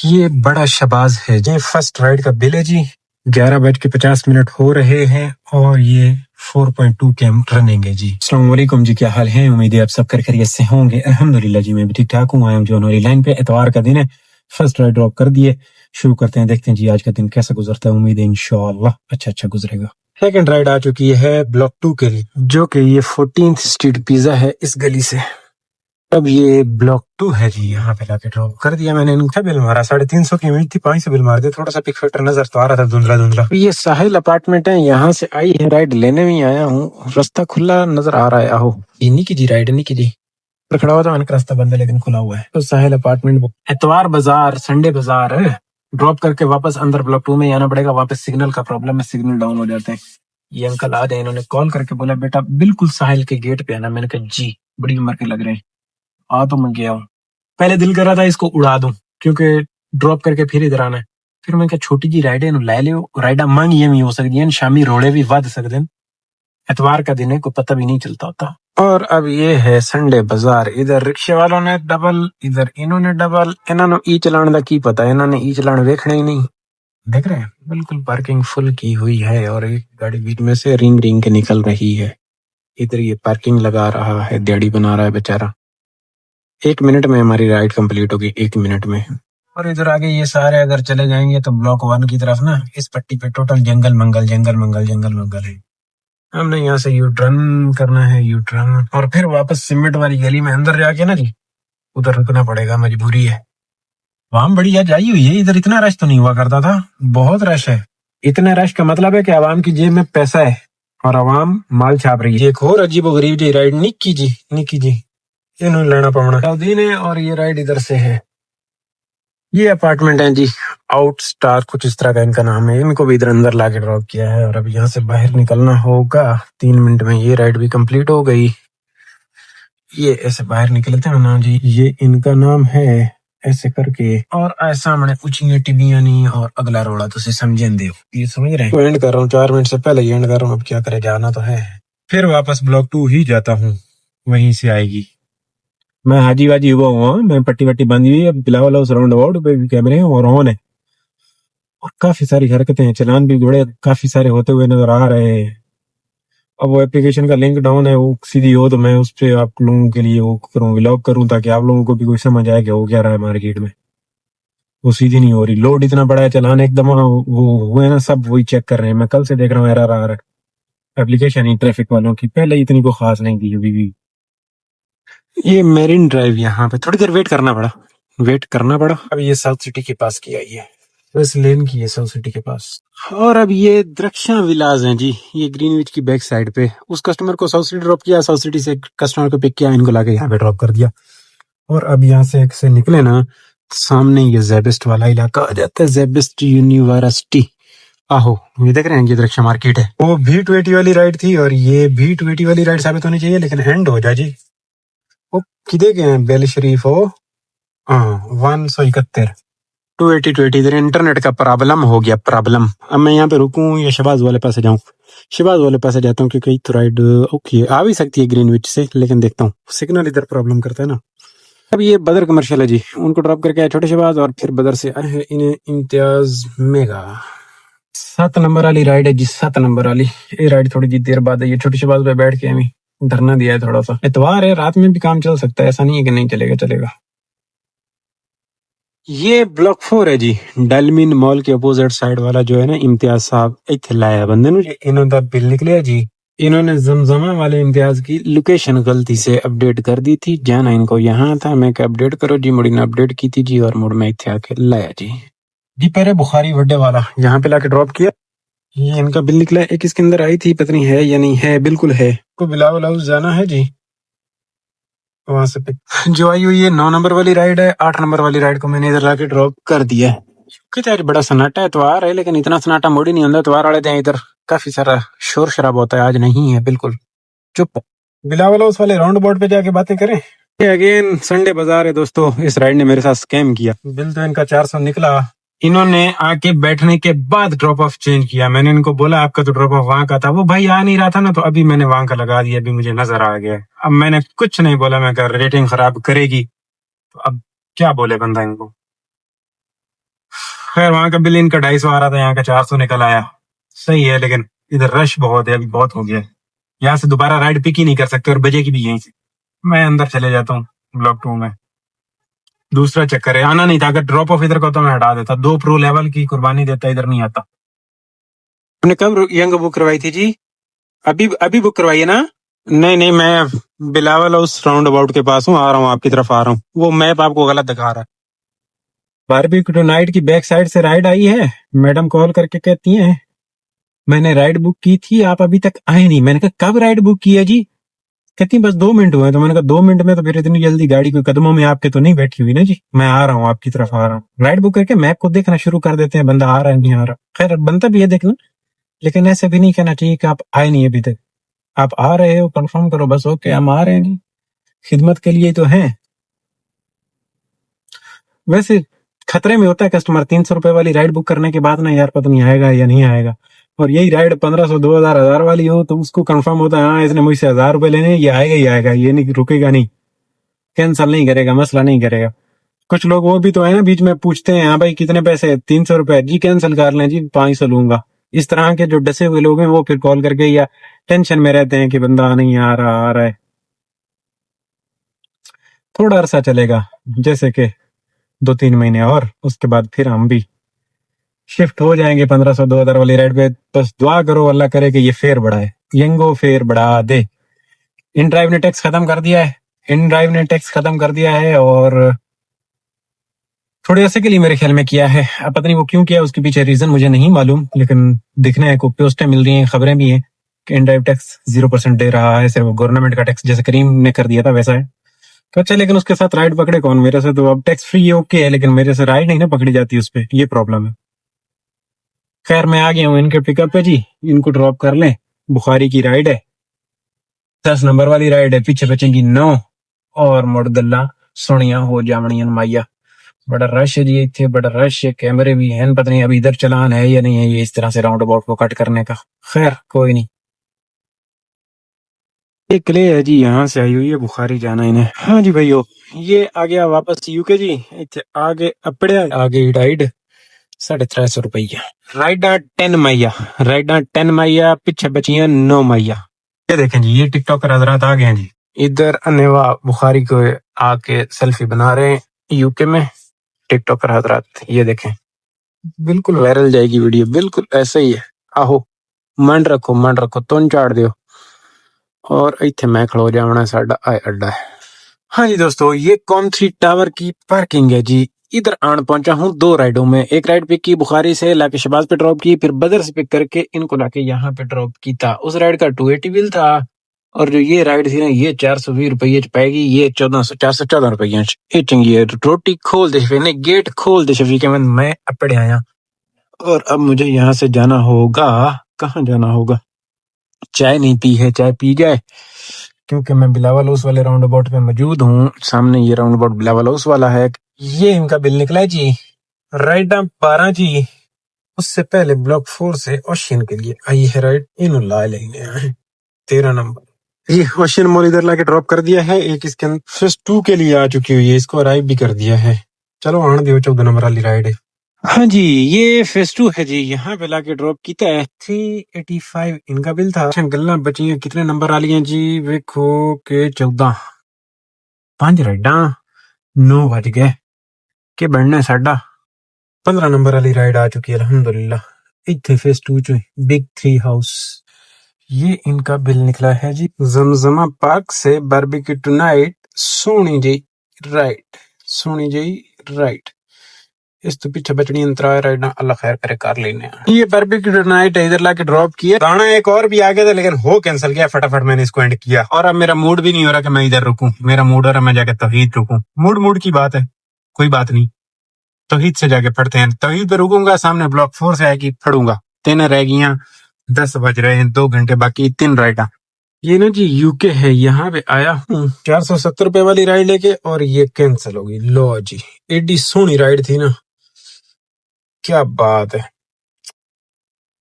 یہ بڑا شباز ہے جی، فرسٹ رائڈ کا بل ہے جی، 11:50 ہو رہے ہیں اور یہ 4.2 کم رننگ ہے جی۔ السلام علیکم جی، کیا حال ہے؟ امید ہے آپ سب خیریت سے ہوں گے۔ الحمدللہ جی میں بھی ٹھیک ٹھاک ہوں۔ آیا ہوں جو ہماری لائن پہ، اتوار کا دن ہے، فرسٹ رائڈ ڈراپ کر دیے، شروع کرتے ہیں، دیکھتے ہیں جی آج کا دن کیسا گزرتا ہے۔ امید ہے انشاءاللہ اچھا گزرے گا۔ سیکنڈ رائڈ آ چکی ہے بلاک 2 کے لیے، جو کہ یہ 14th اسٹریٹ پیزا ہے اس گلی سے۔ اب یہ بلاک 2 ہے جی، یہاں پہ لا کے ڈراپ کر دیا میں نے۔ ان کا بل مارا 350 کی امیج تھی، 500 بل مار دیا، تھوڑا سا پک فیکٹر نظر تو آ رہا تھا دھندلا۔ یہ ساحل اپارٹمنٹ ہے، یہاں سے آئی ہے رائڈ لینے میں آیا ہوں، راستہ کھلا نظر آ رہا ہے۔ آہو یہ نکی جی رائڈ، نکی جی پر کھڑا ہوا تھا میں نے، راستہ بند ہے لیکن کھلا ہوا ہے۔ تو ساحل اپارٹمنٹ اتوار بازار، سنڈے بازار ہے، ڈراپ کر کے واپس اندر بلاک 2 میں آنا پڑے گا۔ واپس سگنل کا پرابلم ہے، سگنل ڈاؤن ہو جاتے ہیں۔ یہ انکل آ جائے، انہوں نے کال کر کے بولا بیٹا بالکل ساحل کے گیٹ پہ آنا۔ میں نے کہا جی، بڑی عمر کے لگ رہے ہیں، آ تو میں گیا ہوں۔ پہلے دل کر رہا تھا اس کو اڑا دوں کیونکہ ڈراپ کر کے پھر ادھر آنا ہے، پھر میں کہا چھوٹی جی رائڈ ہے لے لو، رائڈا مانگ یہ بھی ہو سکتی ہیں، شامی روڑے بھی ود سکتے ہیں، اتوار کا دن ہے، کوئی پتہ بھی نہیں چلتا ہوتا۔ اور اب یہ ہے سنڈے بازار، ادھر رکشے والوں نے ڈبل، ادھر انہوں نے ڈبل، انہوں نے ای چلان دا کی پتا، انہوں نے ای چلان ویکھنا ہی نہیں۔ دیکھ رہے ہیں بالکل پارکنگ فل کی ہوئی ہے، اور ایک گاڑی بیچ میں سے رنگ کے نکل رہی ہے۔ ادھر یہ پارکنگ لگا رہا ہے، دیڑی بنا رہا ہے بیچارہ۔ 1 منٹ میں ہماری رائڈ کمپلیٹ ہوگی، 1 منٹ میں۔ اور ادھر آگے یہ سارے اگر چلے جائیں گے تو بلاک 1 کی طرف نا، اس پٹی پہ ٹوٹل جنگل منگل ہے۔ ہم نے یہاں سے یو ٹرن کرنا ہے، یو ٹرن، اور پھر واپس سیمنٹ والی گلی میں اندر جا کے نا جی ادھر رکنا پڑے گا، مجبوری ہے۔ وہاں بڑی آج آئی ہوئی ہے، ادھر اتنا رش تو نہیں ہوا کرتا تھا، بہت رش ہے۔ اتنا رش کا مطلب ہے کہ عوام کی جیب میں پیسہ ہے اور عوام مال چھاپ رہی ہے۔ ایک اور عجیب و غریب جی رائڈ، نکی جی انہوں نے لینا پڑنا دین ہے، اور یہ رائڈ ادھر سے ہے۔ یہ اپارٹمنٹ ہے جی، آؤٹ سٹار کچھ اس طرح کا ان کا نام ہے۔ ان کو بھی ادھر اندر لا کے ڈراپ کیا ہے، اور اب یہاں سے باہر نکلنا ہوگا 3 منٹ میں۔ یہ رائڈ بھی کمپلیٹ ہو گئی۔ یہ ایسے باہر نکلتے ہیں نا جی، یہ ان کا نام ہے ایسے کر کے، اور ایسا میں نے اچھیاں ٹبیاں نہیں، اور اگلا روڑا تو سمجھیں دے، یہ سمجھ رہے ہیں۔ اینڈ کر رہا ہوں 4 منٹ سے پہلے ہی اینڈ کر رہا ہوں، اب کیا کرے، جانا تو ہے۔ پھر واپس بلاک 2 ہی جاتا ہوں، وہیں سے آئے گی۔ میں حاجی واجی ہوا ہوا ہوں، میں پٹی وٹی باندھی ہوئی ہے، بلا والا اس راؤنڈ اباؤٹ پہ بھی کیمرے اور آن ہے، اور کافی ساری حرکتیں ہیں، چلان بھی گھوڑے کافی سارے ہوتے ہوئے نظر آ رہے ہیں۔ اب وہ اپلیکیشن کا لنک ڈاؤن ہے، وہ سیدھی ہو تو میں اس پہ آپ لوگوں کے لیے وہ کروں، ولاگ کروں، تاکہ آپ لوگوں کو بھی کوئی سمجھ آئے کہ وہ کیا رہا ہے مارکیٹ میں۔ وہ سیدھی نہیں ہو رہی، لوڈ اتنا بڑا ہے، چلان ایک دم وہ ہوئے نا، سب وہی چیک کر رہے ہیں۔ میں کل سے دیکھ رہا ہوں ایرر آ رہا ہے اپلیکیشن ہی، ٹریفک والوں کی پہلے اتنی کوئی خاص نہیں تھی ابھی بھی۔ یہ میرین ڈرائیو، یہاں پہ تھوڑی دیر ویٹ کرنا پڑا۔ اب یہ ساؤتھ سٹی کے پاس کی آئی ہے، اس لین کی ہے ساؤتھ سٹی کے پاس۔ اور اب یہ درخشاں ولاز ہیں جی، یہ گرین وچ کی بیک سائڈ پہ۔ اس کسٹمر کو ساؤتھ سٹی ڈراپ کیا، ساؤتھ سٹی سے کسٹمر کو پک کیا، ان کو لا کے یہاں پہ ڈراپ کر دیا۔ اور اب یہاں سے ایک سے نکلے نا، سامنے یہ زیبسٹ والا علاقہ آ جاتا ہے، زیبسٹ یونیورسٹی۔ آہو یہ دیکھ رہے ہیں، یہ درخشاں مارکیٹ ہے۔ وہ بھی 280 والی رائڈ تھی، اور یہ بھی 280 والی رائڈ ثابت ہونی چاہیے، لیکن اینڈ ہو جا جی۔ وہ کدے گئے ہیں بیل شریف، ہو 171 280 ادھر انٹرنیٹ کا پرابلم ہو گیا، پرابلم۔ اب میں یہاں پہ رکوں یا شہباز والے پاسے جاؤں؟ شہباز والے پاسے جاتا ہوں، کیونکہ تو رائڈ اوکے آ بھی سکتی ہے گرین وچ سے، لیکن دیکھتا ہوں سگنل ادھر پرابلم کرتا ہے نا۔ اب یہ بدر کمرشل ہے جی، ان کو ڈراپ کر کے آئے چھوٹے شہباز، اور پھر بدر سے آئے ہیں انہیں امتیاز میگا۔ 7 نمبر والی رائڈ ہے جی، 7 نمبر والی۔ یہ رائڈ تھوڑی جی دیر بعد ہے، یہ چھوٹے شہباز پہ بیٹھ کے ہمیں دھرنا دیا ہے تھوڑا سا۔ اتوار ہے، رات میں بھی کام چل سکتا ہے، ایسا نہیں ہے کہ نہیں چلے گا۔ یہ بلاک 4 ہے جی، ڈیلمین مال کے اپوزٹ سائڈ والا جو ہے نا، امتیاز صاحب ایتھے لایا بندے نو، انہوں دا بل نکلیا جی۔ انہوں نے زمزمہ والے امتیاز کی لوکیشن غلطی سے اپڈیٹ کر دی تھی، جانا ان کو یہاں تھا، میں کہ اپڈیٹ کرو جی، مڑی نے اپڈیٹ کی تھی جی، اور مڑ میں ایتھے آ کے لایا جی پہلے بخاری وڈے والا یہاں پہ لا کے ڈراپ کیا۔ یہ ان کا بل نکلا، ایک اس کے اندر آئی تھی، پتہ نہیں ہے یا نہیں ہے، بالکل ہے۔ کو بلا ہاؤس جانا ہے جی، وہاں سے جو آئی ہوئی ہے 9 نمبر والی رائڈ ہے۔ 8 نمبر والی رائڈ کو میں نے ادھر لا کے ڈراپ کر دیا ہے، کیونکہ آج بڑا سناٹا ہے، اتوار ہے، لیکن اتنا سناٹا موڑ ہی نہیں ہوتا اتوار والے دن، ادھر کافی سارا شور شرابہ ہوتا ہے، آج نہیں ہے، بالکل چپ۔ بلاول ہاؤس والے راؤنڈ اباؤٹ پہ جا کے باتیں کریں۔ یہ اگین سنڈے بازار ہے دوستو، اس رائڈ نے میرے ساتھ سکیم کیا، بل تو ان کا 400 نکلا۔ انہوں نے آ کے بیٹھنے کے بعد ڈراپ آف چینج کیا، میں نے ان کو بولا آپ کا تو ڈراپ آف وہاں کا تھا، وہ بھائی آ نہیں رہا تھا نا، تو ابھی میں نے وہاں کا لگا دیا، ابھی مجھے نظر آ گیا۔ اب میں نے کچھ نہیں بولا، میں کہا ریٹنگ خراب کرے گی، تو اب کیا بولے بندہ ان کو۔ خیر وہاں کا بل ان کا 250 آ رہا تھا, یہاں کا 400 نکل آیا. صحیح ہے, لیکن ادھر رش بہت ہے, ابھی بہت ہو گیا ہے. یہاں سے دوبارہ رائڈ پک ہی نہیں کر سکتے, اور بجے کی بھی یہیں سے. میں اندر چلے جاتا ہوں بلاک 2 میں. دوسرا چکر ہے, آنا نہیں تھا. اگر ڈراپ آف ادھر کو تو میں ہٹا دیتا. 2 پرو لیول کی قربانی دیتا, ادھر نہیں آتا. آپ نے کب ینگ بک کروائی تھی جی؟ ابھی بک کروائی ہے نا؟ نہیں, میں بلاول ہاؤس راؤنڈ اباؤٹ کے پاس ہوں, آ رہا ہوں, آپ کی طرف آ رہا ہوں. وہ میپ آپ کو غلط دکھا رہا ہے. باربیکیو نائٹ کی بیک سائڈ سے رائڈ آئی ہے. میڈم کال کر کے کہتی ہیں میں نے رائڈ بک کی تھی, آپ ابھی تک آئے نہیں. میں نے کہا کب رائڈ بک کی ہے جی؟ کہتی ہیں بس 2 منٹ ہوئے. تو میں نے کہا 2 منٹ میں تو پھر اتنی جلدی گاڑی کوئی قدموں میں آپ کے تو نہیں بیٹھی ہوئی نا جی. میں آ رہا ہوں, آپ کی طرف آ رہا ہوں. رائڈ بک کر کے میپ کو دیکھنا شروع کر دیتے ہیں, بندہ آ رہا ہے نہیں آ رہا. خیر بنتا بھی ہے دیکھنا, لیکن ایسے بھی نہیں کہنا چاہیے کہ آپ آئے نہیں ابھی تک. آپ آ رہے ہو, کنفرم کرو بس. اوکے ہم آ رہے ہیں جی, خدمت کے لیے تو ہیں. ویسے خطرے میں ہوتا ہے کسٹمر 300 روپے والی رائڈ بک کرنے کے بعد نا, یار پتہ نہیں آئے گا یا نہیں آئے گا. اور یہی رائڈ 1500 2000 1000 والی ہو تو اس کو کنفرم ہوتا ہے ہاں اس نے مجھ سے 1000 روپے لینے, یہ آئے گا ہی آئے گا, یہ نہیں رکے گا, نہیں کینسل نہیں کرے گا, مسئلہ نہیں کرے گا. کچھ لوگ وہ بھی تو ہے نا بیچ میں پوچھتے ہیں ہاں بھائی کتنے پیسے, 300 روپے جی, کینسل کر لیں جی, 500 لوں گا. اس طرح کے جو ڈسے ہوئے لوگ ہیں وہ پھر کال کر کے یا ٹینشن میں رہتے ہیں کہ بندہ نہیں آ رہا ہے. تھوڑا عرصہ چلے گا, جیسے کہ 2-3 مہینے, اور اس کے بعد پھر ہم بھی شفٹ ہو جائیں گے 1500 2000 والی رائڈ پہ. بس دعا کرو اللہ کرے کہ یہ فیئر بڑھائے, ینگو فیئر بڑھا دے. ان ڈرائیو نے ٹیکس ختم کر دیا ہے, اور تھوڑے عرصے کے لیے میرے خیال میں کیا ہے. اب پتہ نہیں وہ کیوں کیا, اس کے پیچھے ریزن مجھے نہیں معلوم, لیکن دکھنے کو پوسٹیں مل رہی ہیں, خبریں بھی ہیں کہ ان ڈرائیو ٹیکس 0% دے رہا ہے, صرف گورنمنٹ کا ٹیکس جیسے کریم نے کر دیا تھا ویسا ہے. تو اچھا, لیکن اس کے ساتھ رائڈ پکڑے کون؟ میرے سے تو اب ٹیکس فری اوکے ہے, لیکن میرے سے رائڈ نہیں نا پکڑی جاتی اس پہ, یہ پرابلم ہے. خیر میں آ گیا ہوں ان کے پک اپ پہ جی, ان کو ڈراپ کر لیں. بخاری کی رائڈ ہے, 10 نمبر والی رائڈ ہے, پیچھے بچیں گی 9, اور مڑ گلا سونیاں ہو جامنیاں مائیا. بڑا رش ہے جی اتنے, بڑا رش ہے, کیمرے بھی ہیں, پتہ نہیں ابھی ادھر چلان ہے یا نہیں ہے یہ اس طرح سے راؤنڈ اباؤٹ کو کٹ کرنے کا. خیر کوئی نہیں. ایک کلے ہے جی, یہاں سے آئی ہوئی ہے بخاری جانا انہیں. ہاں جی بھائیو, یہ آ گیا واپس یو کے جی. آگے اپڑیا آگے رائڈ 350 روپیہ, رائڈاں 10 مائیا, رائڈاں 10 مائیا, پیچھے بچیاں 9 مائیا. یہ دیکھیں جی, یہ ٹک ٹاکر حضرات آ گئے ہیں جی. ادھر انیوا بخاری کو آ کے سیلفی بنا رہے ہیں یو کے میں. ٹک ٹاکر حضرات یہ دیکھیں, بالکل وائرل جائے گی ویڈیو, بالکل ایسے ہی ہے. آہو منڈ رکھو تون چاڑ دیو. اور ایتھے میں کھڑو جاونا ساڈا آئے اڈا ہے. ہاں جی دوستو, یہ کونتری ٹاور کی پارکنگ ہے جی. ادھر آن پہنچا ہوں 2 رائڈوں میں. ایک رائڈ پک کی بخاری سے, لا کے شہباز پہ ڈراپ کی, پھر بدر سے پک کر کے ان کو لا کے یہاں پہ ڈراپ کی تھا. اس رائڈ کا 280 بل تھا, اور جو یہ رائڈ تھی نا یہ 420 روپیے پائے گی, یہ 414 روپیے. یہ چنگی ہے. روٹی کھول دے شفی, نہیں گیٹ کھول دے شفی, کہ میں اپڑے آیا. اور اب مجھے یہاں سے جانا ہوگا, کہاں جانا ہوگا؟ چائے نہیں پی ہے, چائے پی جائے, کیونکہ میں بلاول ہاؤس والے راؤنڈ اباؤٹ پہ موجود ہوں. سامنے یہ راؤنڈ اباؤٹ بلاول ہاؤس والا ہے. یہ ان کا بل نکلا ہے جی, رائڈاں 12 جی. اس سے پہلے بلاک 4 سے اوشین کے لیے آئی ہے رائڈ, انہوں لا لینے آئے 13 نمبر. یہ اوشین مول ادھر لا کے ڈراپ کر دیا ہے. ایک اس کے اندر فیس 2 کے لیے آ چکی ہوئی ہے, اس کو ارائیو بھی کر دیا ہے. چلو آن دیو, 14 نمبر والی رائڈ ہے. ہاں جی, یہ فیس 2 ہے جی. یہاں پہ لا کے ڈراپ کیتا ہے. 385 ان کا بل تھا. گلاں بچی ہیں کتنے نمبر والی ہیں جی, ویکھو کہ 14. 5 رائڈاں 9 بج گئے کہ بڑھنے ساڈا 15 نمبر والی رائڈ آ چکی ہے الحمدللہ. ایتھے فیس 2 چ بگ 3 ہاؤس. یہ ان کا بل نکلا ہے جی. زمزمہ پارک سے باربیکیو نائٹ, سونی جی رائٹ. اس تو پیچھے بچڑی انترا رائڈاں, اللہ خیر کرے کر لینے. یہ باربیکیو نائٹ ادھر لا کے ڈراپ کیا. گانا ایک اور بھی آ گیا تھا لیکن ہو کینسل کیا, فٹافٹ میں نے اس کو اینڈ کیا. اور اب میرا موڈ بھی نہیں ہو رہا کہ میں ادھر رکوں. میرا موڈ ہو رہا میں جا کے توحید رکوں. موڈ کی بات ہے, کوئی بات نہیں, توحید سے جا کے پڑھتے ہیں. توحید پہ رکوں گا, سامنے بلاک 4 سے آئے گی, پڑھوں گا. 3 رہ گیاں, 10 بج رہے ہیں, 2 گھنٹے باقی, 3 رائڈاں. یہ نا جی یو کے ہے, یہاں پہ آیا ہوں 470 روپے والی رائڈ لے کے, اور یہ کینسل ہوگی. لو جی, ایڈی سونی رائڈ تھی نا, کیا بات ہے.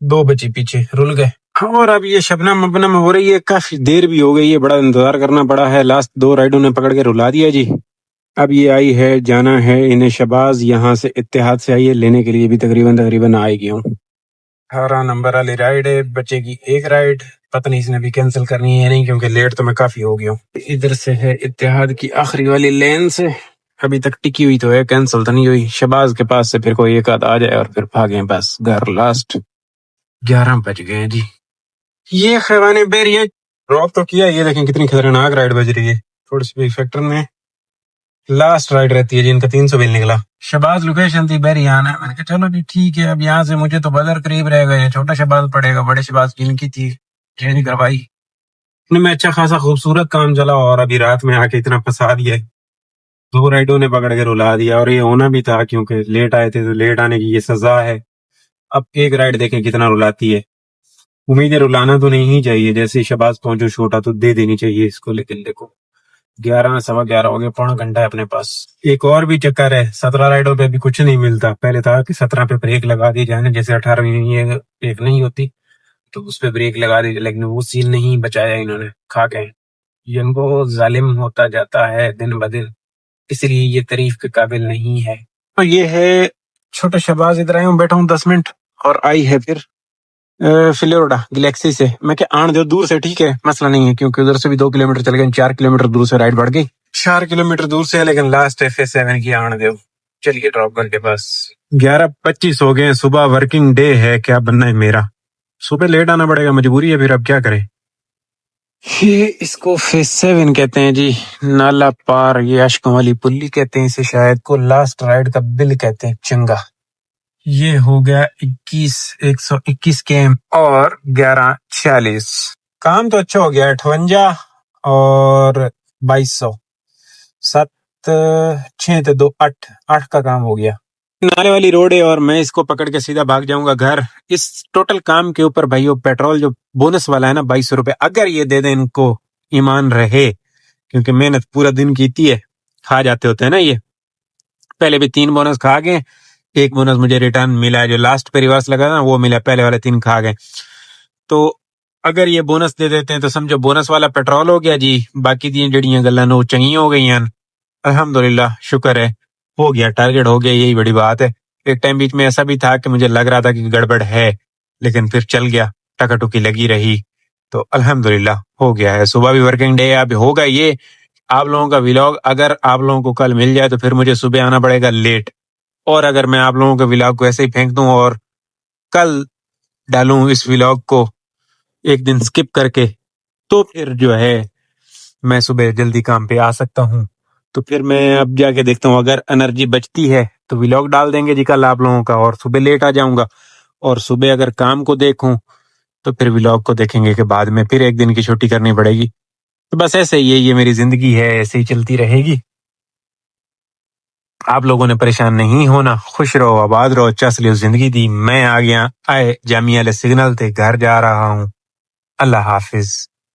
2 بچی پیچھے رول گئے. اور اب یہ شبنم مبنم ہو رہی ہے, کافی دیر بھی ہو گئی ہے, بڑا انتظار کرنا پڑا ہے. لاسٹ 2 رائڈوں نے پکڑ کے رلا دیا جی. اب یہ آئی ہے، جانا ہے انہیں شباز، یہاں سے اتحاد سے آئی ہے لینے کے لیے، بھی تقریباً آئے گی ہوں۔ 18 نمبر والی رائڈ ہے، بچے کی ایک رائڈ، پتہ نہیں اس نے بھی کینسل کرنی ہے نہیں، کیونکہ لیٹ تو میں کافی ہو گیا ہوں۔ ادھر سے ہے اتحاد کی آخری والی لین سے، ابھی تک ٹکی ہوئی تو ہے، کینسل تو نہیں ہوئی۔ شباز کے پاس سے پھر کوئی ایک آدھ آ جائے اور پھر بھاگیں بس گھر۔ لاسٹ 11 بج گئے جی۔ یہ خیوانے بیریاں ڈراپ تو کیا، یہ دیکھیں کتنی خطرناک رائڈ بج رہی ہے، تھوڑی سی فیکٹر میں لاسٹ رائڈ رہتی ہے جی، ان کا 300 بل نکلا۔ شباز لوکیشن تھی بیریان ہے، میں نے کہا چلو جی ٹھیک ہے، اب یہاں سے مجھے تو بدر قریب رہے گا، یہ چھوٹا شباز پڑے گا، بڑے شباز کی ان کی تھی چینج کروائی میں، اچھا خاصا خوبصورت کام چلا، اور ابھی رات میں آ کے اتنا پھنسا دیا ہے، 2 رائڈوں نے پکڑ کے رلا دیا، اور یہ ہونا بھی تھا کیونکہ لیٹ آئے تھے، تو لیٹ آنے کی یہ سزا ہے۔ اب ایک رائڈ دیکھیں کتنا رلاتی ہے، امید ہے رلانا تو نہیں چاہیے، جیسے شباز پہنچو چھوٹا تو دے دینی چاہیے اس کو، لیکن دیکھو 11 سوا 11 ہو گئے، 1.25 گھنٹہ ہے اپنے پاس۔ ایک اور بھی چکر ہے، 17 رائڈوں پہ بھی کچھ نہیں ملتا، پہلے تھا کہ 17 پہ بریک لگا دی جائے، جیسے 18ویں یہ بریک نہیں ہوتی تو اس پہ بریک لگا دی، لیکن وہ سیل نہیں بچایا انہوں نے، کھا گئے۔ یہ ان کو ظالم ہوتا جاتا ہے دن بدن، اس لیے یہ تعریف کے قابل نہیں ہے۔ تو یہ ہے چھوٹا شباز، ادھر آیا ہوں، بیٹھا ہوں 10 منٹ، اور آئی ہے پھر فلوریڈا گلیکسی سے، میں کہ آن دو دور سے، ٹھیک ہے مسئلہ نہیں ہے، کیونکہ ادھر سے بھی 2 کلومیٹر چل گئے، 4 کلومیٹر دور سے رائڈ بڑھ گئی، 4 کلومیٹر دور سے ہے، لیکن لاسٹ FA7 کی آن دو، چلیے ڈراپ کر کے بس۔ 11:25 ہو گئے، صبح ورکنگ ڈے ہے، کیا بننا ہے میرا، صبح لیٹ آنا پڑے گا، مجبوری ہے، پھر اب کیا کریں۔ یہ اس کو فیس 7 کہتے ہیں جی، نالا پار، یہ اشکوں والی پلی کہتے ہیں اسے شاید، کو لاسٹ رائڈ کا بل کہتے ہیں، چنگا۔ یہ ہو گیا 121 کیم اور 11:46، کام تو اچھا ہو گیا، 58 اور 2200، 7 6 تے 2 8 کا کام ہو گیا۔ نالے والی روڈ ہے، اور میں اس کو پکڑ کے سیدھا بھاگ جاؤں گا گھر۔ اس ٹوٹل کام کے اوپر بھائیو پیٹرول جو بونس والا ہے نا 2200 روپے، اگر یہ دے دیں ان کو، ایمان رہے، کیونکہ محنت پورا دن کیتی ہے، کھا جاتے ہوتے ہیں نا یہ، پہلے بھی 3 بونس کھا گئے، ایک بونس مجھے ریٹرن ملا ہے، جو لاسٹ پہ ریورس لگا نا وہ ملا، پہلے والے 3 کھا گئے۔ تو اگر یہ بونس دے دیتے ہیں تو سمجھو بونس والا پیٹرول ہو گیا جی، باقی دی جڑیاں گلاں نو چنگی ہو گئی ہیں، الحمدللہ شکر ہے، ہو گیا، ٹارگٹ ہو گیا، یہی بڑی بات ہے۔ ایک ٹائم بیچ میں ایسا بھی تھا کہ مجھے لگ رہا تھا کہ گڑبڑ ہے، لیکن پھر چل گیا، ٹکا ٹکی لگی رہی، تو الحمدللہ ہو گیا ہے۔ صبح بھی ورکنگ ڈے ہے، اب ہوگا یہ آپ لوگوں کا ولاگ، اگر آپ لوگوں کو کل مل جائے تو پھر مجھے صبح آنا پڑے گا لیٹ، اور اگر میں آپ لوگوں کے ولاگ کو ایسے ہی پھینک دوں اور کل ڈالوں اس ولاگ کو ایک دن سکپ کر کے، تو پھر جو ہے میں صبح جلدی کام پہ آ سکتا ہوں، تو پھر میں اب جا کے دیکھتا ہوں، اگر انرجی بچتی ہے تو ولاگ ڈال دیں گے جی کل آپ لوگوں کا، اور صبح لیٹ آ جاؤں گا، اور صبح اگر کام کو دیکھوں تو پھر ولاگ کو دیکھیں گے کہ بعد میں پھر ایک دن کی چھٹی کرنی پڑے گی۔ تو بس ایسے ہی یہ میری زندگی ہے، ایسے ہی چلتی رہے گی۔ آپ لوگوں نے پریشان نہیں ہونا، خوش رہو، آباد رہو، چس لیو زندگی دی۔ میں آ گیا جامعہ علیہ سگنل تے، گھر جا رہا ہوں، اللہ حافظ۔